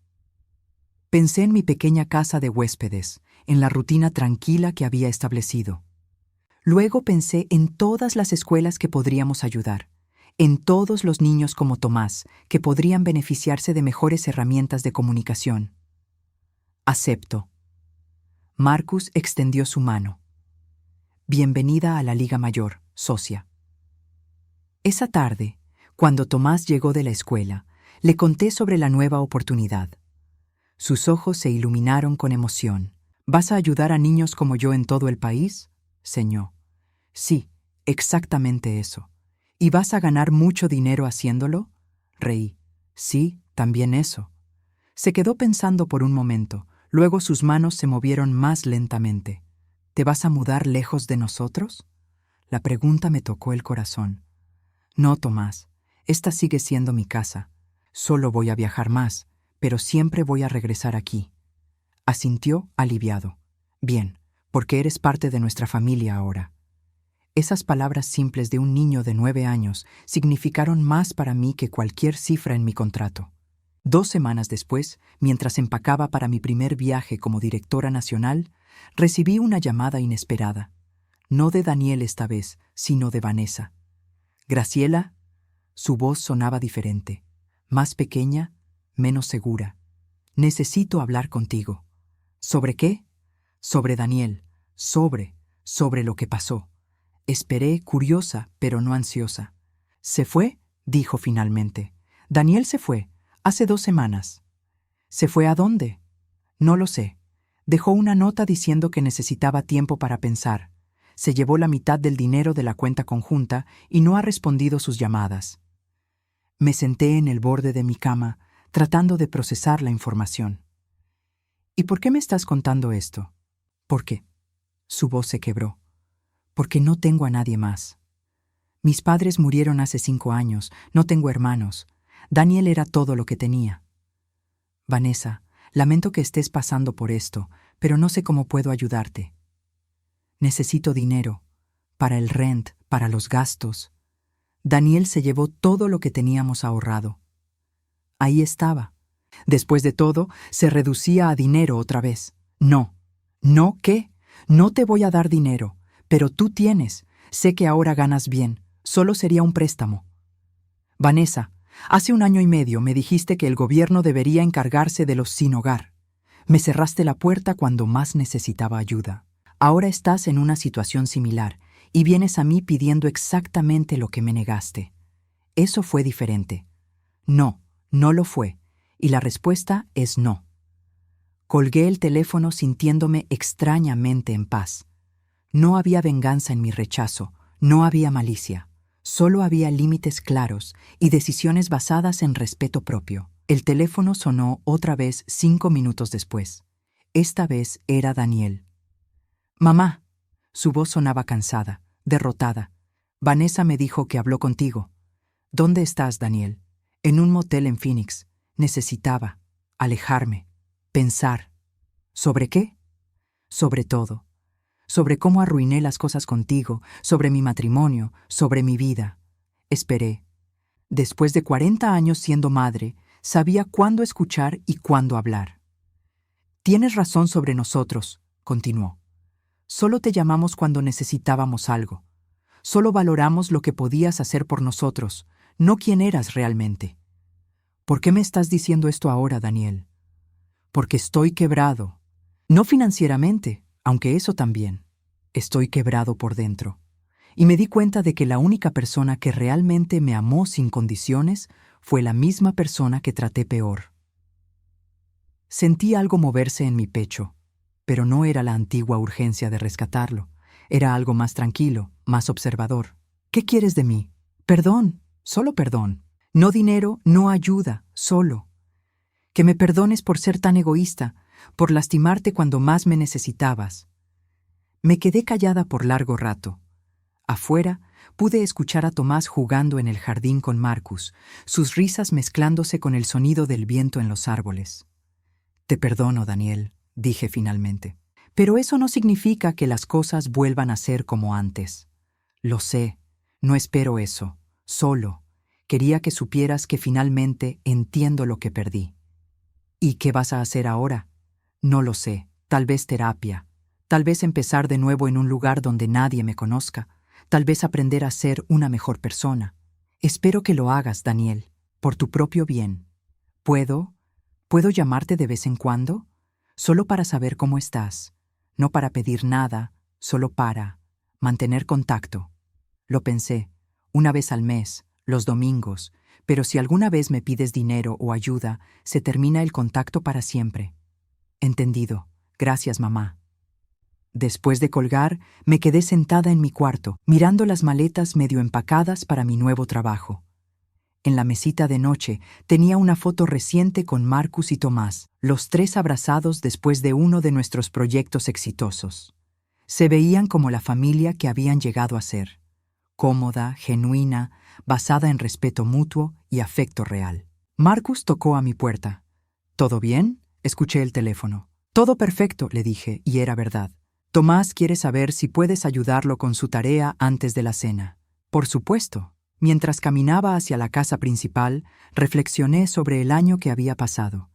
Pensé en mi pequeña casa de huéspedes, en la rutina tranquila que había establecido. Luego pensé en todas las escuelas que podríamos ayudar, en todos los niños como Tomás, que podrían beneficiarse de mejores herramientas de comunicación. Acepto. Marcus extendió su mano. Bienvenida a la Liga Mayor, socia. Esa tarde, cuando Tomás llegó de la escuela, le conté sobre la nueva oportunidad. Sus ojos se iluminaron con emoción. ¿Vas a ayudar a niños como yo en todo el país? Señó. Sí, exactamente eso. ¿Y vas a ganar mucho dinero haciéndolo? Reí. Sí, también eso. Se quedó pensando por un momento, luego sus manos se movieron más lentamente. ¿Te vas a mudar lejos de nosotros? La pregunta me tocó el corazón. No, Tomás, esta sigue siendo mi casa. Solo voy a viajar más, pero siempre voy a regresar aquí. Asintió aliviado. Bien, porque eres parte de nuestra familia ahora. Esas palabras simples de un niño de 9 años significaron más para mí que cualquier cifra en mi contrato. 2 semanas después, mientras empacaba para mi primer viaje como directora nacional, recibí una llamada inesperada. No de Daniel esta vez, sino de Vanessa. Graciela, su voz sonaba diferente, más pequeña, menos segura. Necesito hablar contigo. ¿Sobre qué? Sobre Daniel, sobre lo que pasó. Esperé, curiosa, pero no ansiosa. ¿Se fue? Dijo finalmente. Daniel se fue, hace 2 semanas. ¿Se fue a dónde? No lo sé. Dejó una nota diciendo que necesitaba tiempo para pensar. Se llevó la mitad del dinero de la cuenta conjunta y no ha respondido sus llamadas. Me senté en el borde de mi cama, tratando de procesar la información. ¿Y por qué me estás contando esto? ¿Por qué? Su voz se quebró. Porque no tengo a nadie más. Mis padres murieron hace 5 años, no tengo hermanos. Daniel era todo lo que tenía. Vanessa, lamento que estés pasando por esto, pero no sé cómo puedo ayudarte. Necesito dinero, para el rent, para los gastos. Daniel se llevó todo lo que teníamos ahorrado. Ahí estaba. Después de todo, se reducía a dinero otra vez. No. ¿No qué? No te voy a dar dinero, pero tú tienes. Sé que ahora ganas bien. Solo sería un préstamo. Vanessa, hace 1 año y medio me dijiste que el gobierno debería encargarse de los sin hogar. Me cerraste la puerta cuando más necesitaba ayuda. Ahora estás en una situación similar y vienes a mí pidiendo exactamente lo que me negaste. Eso fue diferente. No, no lo fue. Y la respuesta es no. Colgué el teléfono sintiéndome extrañamente en paz. No había venganza en mi rechazo, no había malicia. Solo había límites claros y decisiones basadas en respeto propio. El teléfono sonó otra vez 5 minutos después. Esta vez era Daniel. «Mamá». Su voz sonaba cansada, derrotada. «Vanessa me dijo que habló contigo». «¿Dónde estás, Daniel?» «En un motel en Phoenix. Necesitaba alejarme, pensar». ¿Sobre qué? Sobre todo. Sobre cómo arruiné las cosas contigo, sobre mi matrimonio, sobre mi vida. Esperé. Después de 40 años siendo madre, sabía cuándo escuchar y cuándo hablar. Tienes razón sobre nosotros, continuó. Solo te llamamos cuando necesitábamos algo. Solo valoramos lo que podías hacer por nosotros, no quién eras realmente. ¿Por qué me estás diciendo esto ahora, Daniel? Porque estoy quebrado. No financieramente, aunque eso también. Estoy quebrado por dentro. Y me di cuenta de que la única persona que realmente me amó sin condiciones fue la misma persona que traté peor. Sentí algo moverse en mi pecho, pero no era la antigua urgencia de rescatarlo. Era algo más tranquilo, más observador. ¿Qué quieres de mí? Perdón, solo perdón. No dinero, no ayuda, solo. Que me perdones por ser tan egoísta, por lastimarte cuando más me necesitabas. Me quedé callada por largo rato. Afuera, pude escuchar a Tomás jugando en el jardín con Marcus, sus risas mezclándose con el sonido del viento en los árboles. Te perdono, Daniel, dije finalmente. Pero eso no significa que las cosas vuelvan a ser como antes. Lo sé, no espero eso, solo. Quería que supieras que finalmente entiendo lo que perdí. ¿Y qué vas a hacer ahora? No lo sé, tal vez terapia, tal vez empezar de nuevo en un lugar donde nadie me conozca, tal vez aprender a ser una mejor persona. Espero que lo hagas, Daniel, por tu propio bien. ¿Puedo llamarte de vez en cuando? Solo para saber cómo estás, no para pedir nada, solo para mantener contacto. Lo pensé, una vez al mes, los domingos, pero si alguna vez me pides dinero o ayuda, se termina el contacto para siempre. Entendido. Gracias, mamá. Después de colgar, me quedé sentada en mi cuarto, mirando las maletas medio empacadas para mi nuevo trabajo. En la mesita de noche tenía una foto reciente con Marcus y Tomás, los tres abrazados después de uno de nuestros proyectos exitosos. Se veían como la familia que habían llegado a ser, cómoda, genuina, basada en respeto mutuo y afecto real. Marcus tocó a mi puerta. ¿Todo bien? Escuché el teléfono. Todo perfecto, le dije, y era verdad. Tomás quiere saber si puedes ayudarlo con su tarea antes de la cena. Por supuesto. Mientras caminaba hacia la casa principal, reflexioné sobre el año que había pasado.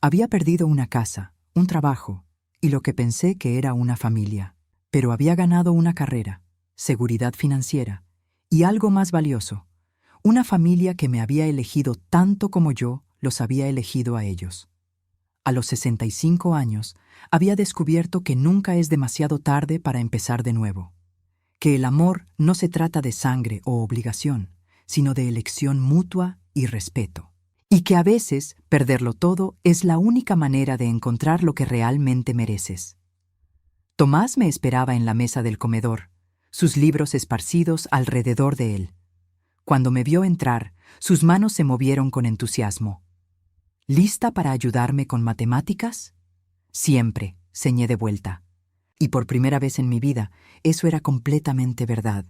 Había perdido una casa, un trabajo, y lo que pensé que era una familia. Pero había ganado una carrera, seguridad financiera, y algo más valioso, una familia que me había elegido tanto como yo los había elegido a ellos. A los 65 años, había descubierto que nunca es demasiado tarde para empezar de nuevo. Que el amor no se trata de sangre o obligación, sino de elección mutua y respeto. Y que a veces perderlo todo es la única manera de encontrar lo que realmente mereces. Tomás me esperaba en la mesa del comedor, sus libros esparcidos alrededor de él. Cuando me vio entrar, sus manos se movieron con entusiasmo. ¿Lista para ayudarme con matemáticas? Siempre, señé de vuelta. Y por primera vez en mi vida, eso era completamente verdad.